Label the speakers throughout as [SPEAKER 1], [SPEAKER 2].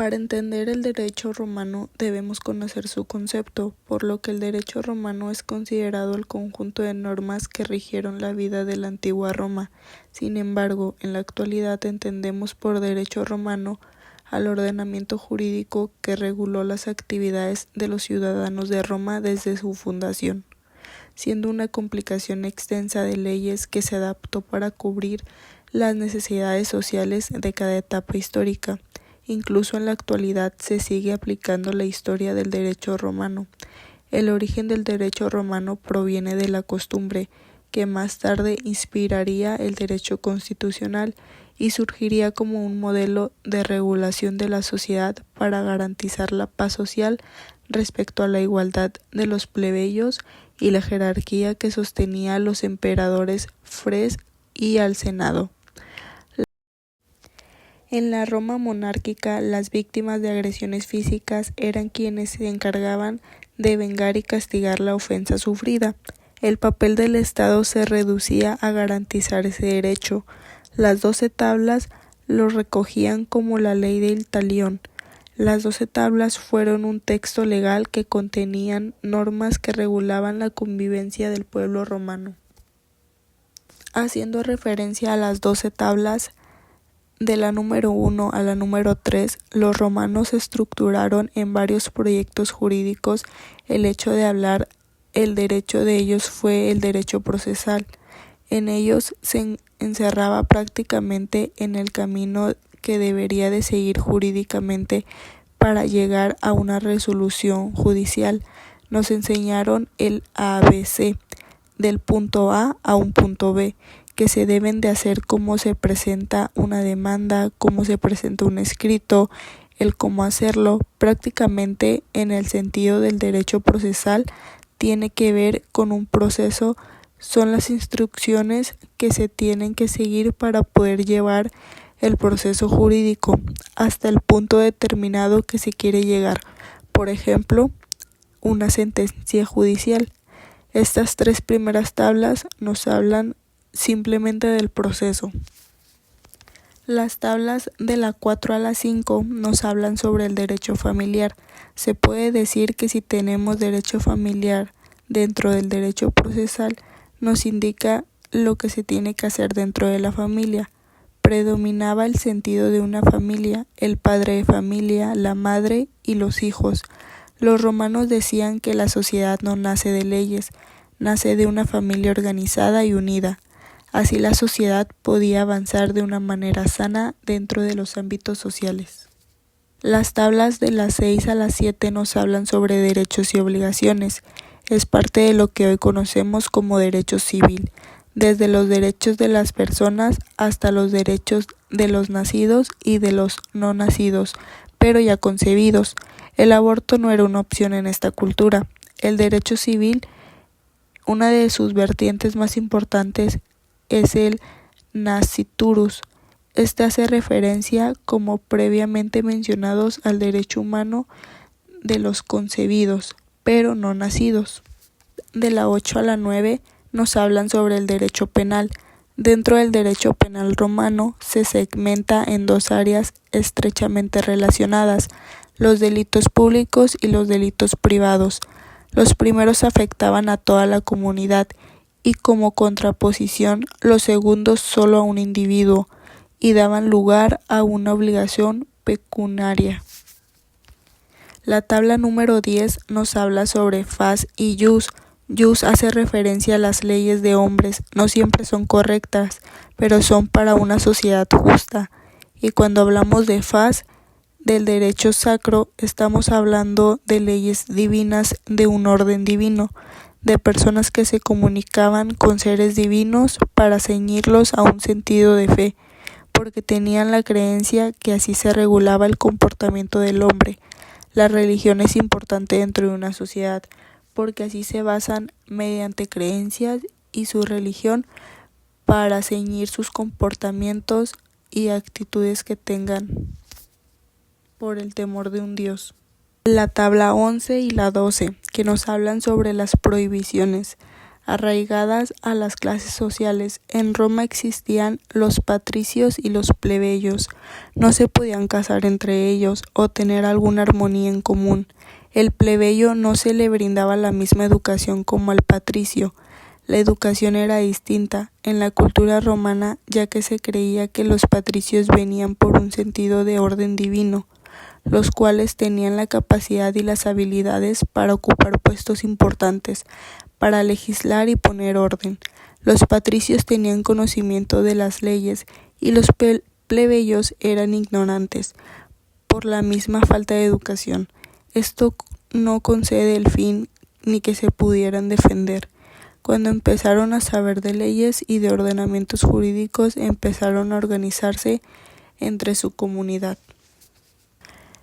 [SPEAKER 1] Para entender el derecho romano debemos conocer su concepto, por lo que el derecho romano es considerado el conjunto de normas que rigieron la vida de la antigua Roma. Sin embargo, en la actualidad entendemos por derecho romano al ordenamiento jurídico que reguló las actividades de los ciudadanos de Roma desde su fundación, siendo una complicación extensa de leyes que se adaptó para cubrir las necesidades sociales de cada etapa histórica. Incluso en la actualidad se sigue aplicando la historia del derecho romano. El origen del derecho romano proviene de la costumbre, que más tarde inspiraría el derecho constitucional y surgiría como un modelo de regulación de la sociedad para garantizar la paz social respecto a la igualdad de los plebeyos y la jerarquía que sostenía a los emperadores Fres y al Senado. En la Roma monárquica, las víctimas de agresiones físicas eran quienes se encargaban de vengar y castigar la ofensa sufrida. El papel del Estado se reducía a garantizar ese derecho. Las 12 tablas lo recogían como la ley del talión. Las 12 tablas fueron un texto legal que contenían normas que regulaban la convivencia del pueblo romano. Haciendo referencia a las 12 tablas, de la número 1 a la número 3, los romanos estructuraron en varios proyectos jurídicos el hecho de hablar. El derecho de ellos fue el derecho procesal. En ellos se encerraba prácticamente en el camino que debería de seguir jurídicamente para llegar a una resolución judicial. Nos enseñaron el ABC, del punto A a un punto B, que se deben de hacer cómo se presenta una demanda, cómo se presenta un escrito, el cómo hacerlo. Prácticamente en el sentido del derecho procesal tiene que ver con un proceso, son las instrucciones que se tienen que seguir para poder llevar el proceso jurídico hasta el punto determinado que se quiere llegar. Por ejemplo, una sentencia judicial. Estas 3 primeras tablas nos hablan simplemente del proceso. Las tablas de la 4 a la 5 nos hablan sobre el derecho familiar. Se puede decir que si tenemos derecho familiar dentro del derecho procesal, nos indica lo que se tiene que hacer dentro de la familia. Predominaba el sentido de una familia, el padre de familia, la madre y los hijos. Los romanos decían que la sociedad no nace de leyes, nace de una familia organizada y unida. Así la sociedad podía avanzar de una manera sana dentro de los ámbitos sociales. Las tablas de las 6 a las 7 nos hablan sobre derechos y obligaciones. Es parte de lo que hoy conocemos como derecho civil, desde los derechos de las personas hasta los derechos de los nacidos y de los no nacidos, pero ya concebidos. El aborto no era una opción en esta cultura. El derecho civil, una de sus vertientes más importantes, es el nasciturus. Este hace referencia, como previamente mencionados, al derecho humano de los concebidos, pero no nacidos. De la 8 a la 9 nos hablan sobre el derecho penal. Dentro del derecho penal romano se segmenta en 2 áreas estrechamente relacionadas: los delitos públicos y los delitos privados. Los primeros afectaban a toda la comunidad y como contraposición los segundos solo a un individuo y daban lugar a una obligación pecuniaria. La tabla número 10 nos habla sobre fas y jus. Jus hace referencia a las leyes de hombres, no siempre son correctas, pero son para una sociedad justa. Y cuando hablamos de fas, del derecho sacro, estamos hablando de leyes divinas de un orden divino, de personas que se comunicaban con seres divinos para ceñirlos a un sentido de fe, porque tenían la creencia que así se regulaba el comportamiento del hombre. La religión es importante dentro de una sociedad, porque así se basan mediante creencias y su religión para ceñir sus comportamientos y actitudes que tengan por el temor de un Dios. La tabla 11 y la 12, que nos hablan sobre las prohibiciones. arraigadas a las clases sociales. En Roma existían los patricios y los plebeyos. No se podían casar entre ellos o tener alguna armonía en común. El plebeyo no se le brindaba la misma educación como al patricio. La educación era distinta en la cultura romana, ya que se creía que los patricios venían por un sentido de orden divino, los cuales tenían la capacidad y las habilidades para ocupar puestos importantes, para legislar y poner orden. Los patricios tenían conocimiento de las leyes y los plebeyos eran ignorantes por la misma falta de educación. Esto no concede el fin ni que se pudieran defender. Cuando empezaron a saber de leyes y de ordenamientos jurídicos, empezaron a organizarse entre su comunidad.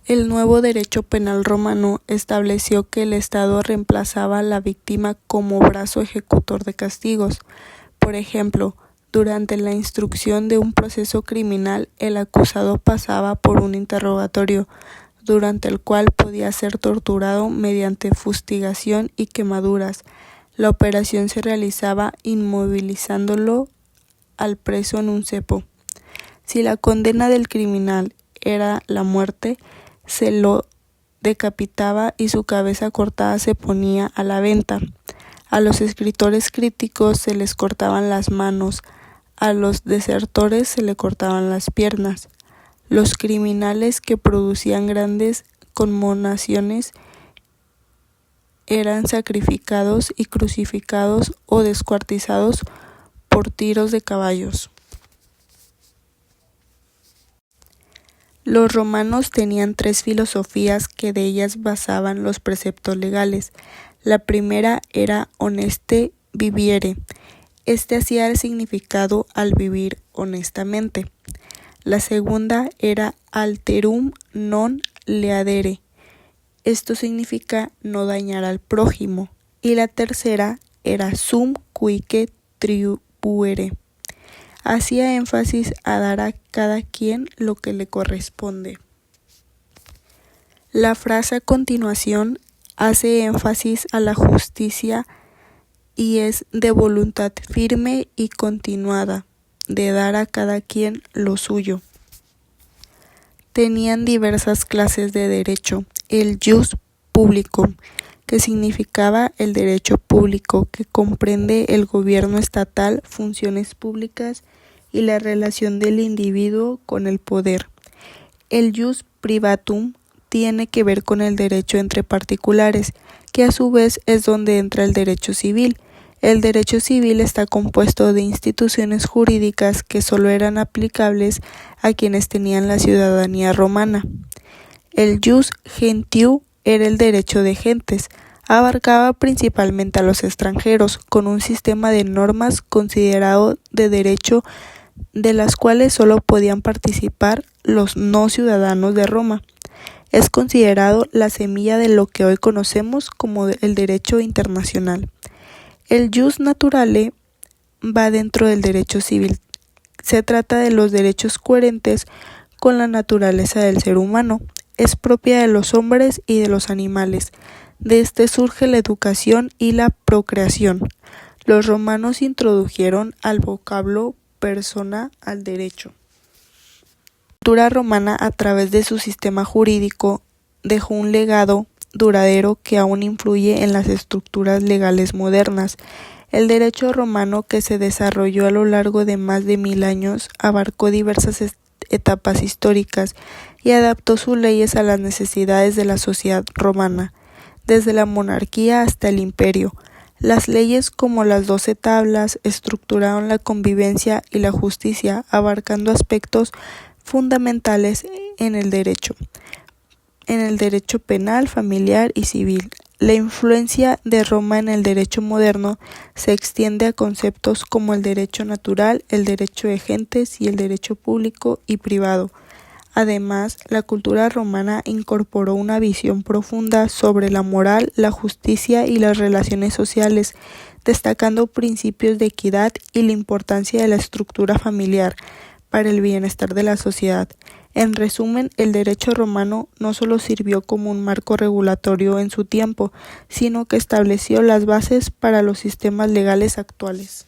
[SPEAKER 1] El nuevo derecho penal romano estableció que el Estado reemplazaba a la víctima como brazo ejecutor de castigos. Por ejemplo, durante la instrucción de un proceso criminal, el acusado pasaba por un interrogatorio, durante el cual podía ser torturado mediante fustigación y quemaduras. La operación se realizaba inmovilizándolo al preso en un cepo. Si la condena del criminal era la muerte, se lo decapitaba y su cabeza cortada se ponía a la venta. A los escritores críticos se les cortaban las manos, a los desertores se le cortaban las piernas. Los criminales que producían grandes conmociones eran sacrificados y crucificados o descuartizados por tiros de caballos. Los romanos tenían 3 filosofías que de ellas basaban los preceptos legales. La primera era honeste viviere. Este hacía el significado al vivir honestamente. La segunda era alterum non leadere. Esto significa no dañar al prójimo. Y la tercera era sum cuique tribuere. Hacía énfasis a dar a cada quien lo que le corresponde. La frase a continuación hace énfasis a la justicia y es de voluntad firme y continuada, de dar a cada quien lo suyo. Tenían diversas clases de derecho. El jus publicum, que significaba el derecho público, que comprende el gobierno estatal, funciones públicas y la relación del individuo con el poder. El jus privatum tiene que ver con el derecho entre particulares, que a su vez es donde entra el derecho civil. El derecho civil está compuesto de instituciones jurídicas que solo eran aplicables a quienes tenían la ciudadanía romana. El jus gentium era el derecho de gentes, abarcaba principalmente a los extranjeros, con un sistema de normas considerado de derecho de las cuales solo podían participar los no ciudadanos de Roma. Es considerado la semilla de lo que hoy conocemos como el derecho internacional. El jus naturale va dentro del derecho civil. Se trata de los derechos coherentes con la naturaleza del ser humano. Es propia de los hombres y de los animales. De este surge la educación y la procreación. Los romanos introdujeron al vocablo persona al derecho. La cultura romana, a través de su sistema jurídico, dejó un legado duradero que aún influye en las estructuras legales modernas. El derecho romano, que se desarrolló a lo largo de más de 1000 años, abarcó diversas etapas históricas y adaptó sus leyes a las necesidades de la sociedad romana, desde la monarquía hasta el imperio. Las leyes, como las 12 tablas, estructuraron la convivencia y la justicia, abarcando aspectos fundamentales en el derecho penal, familiar y civil. La influencia de Roma en el derecho moderno se extiende a conceptos como el derecho natural, el derecho de gentes y el derecho público y privado. Además, la cultura romana incorporó una visión profunda sobre la moral, la justicia y las relaciones sociales, destacando principios de equidad y la importancia de la estructura familiar para el bienestar de la sociedad. En resumen, el derecho romano no solo sirvió como un marco regulatorio en su tiempo, sino que estableció las bases para los sistemas legales actuales.